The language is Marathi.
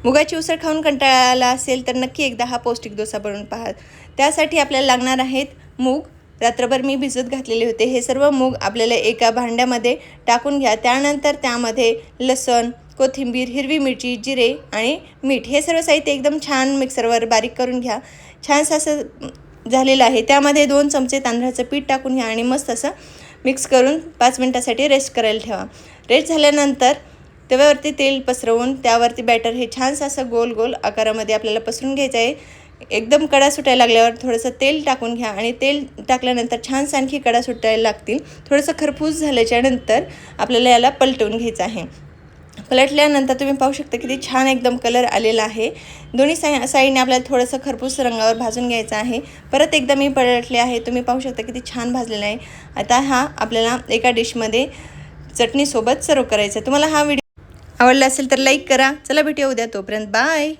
मुगाची उसळ खाऊन कंटाळा आला असेल तर नक्की एकदा हा पौष्टिक डोसा बनवून पहा। त्यासाठी आपल्याला लागणार आहेत मूग। रात्रभर मी भिजत घातलेले होते। हे सर्व मूग आपल्याला एका भांड्यामध्ये टाकून घ्या। त्यानंतर त्यामध्ये लसूण, कोथिंबीर, हिरवी मिरची, जिरे आणि मीठ हे सर्व साहित्य एकदम छान मिक्सरवर बारीक करून घ्या। छान असं झालेलं आहे। त्यामध्ये 2 चमचे तांदळाचं पीठ टाकून घ्या आणि मस्त असं मिक्स करून 5 मिनिटासाठी रेस्ट करायला ठेवा। रेस्ट झाल्यानंतर तव्यावरती तेल पसरवून त्यावरती बॅटर हे छानसं असं गोल गोल आकारामध्ये आपल्याला पसरून घ्यायचं आहे। एकदम कडा सुटायला लागल्यावर थोडंसं तेल टाकून घ्या आणि तेल टाकल्यानंतर छानसं आणखी कडा सुटायला लागतील। थोडंसं खरपूस झाल्याच्या नंतर आपल्याला याला पलटवून घ्यायचं आहे। पलटल्यानंतर तुम्ही पाहू शकता किती छान एकदम कलर आलेला आहे। दोन्ही साईडने आपल्याला थोडंसं खरपूस रंगावर भाजून घ्यायचं आहे। परत एकदा मी पलटले आहे। तुम्ही पाहू शकता किती छान भाजलेला आहे। आता हा आपल्याला एका डिशमध्ये चटणीसोबत सर्व करायचा आहे। तुम्हाला हा व्हिडिओ आवडला असेल तर लाईक करा। चला भेटूया उद्या, तोपर्यंत बाय।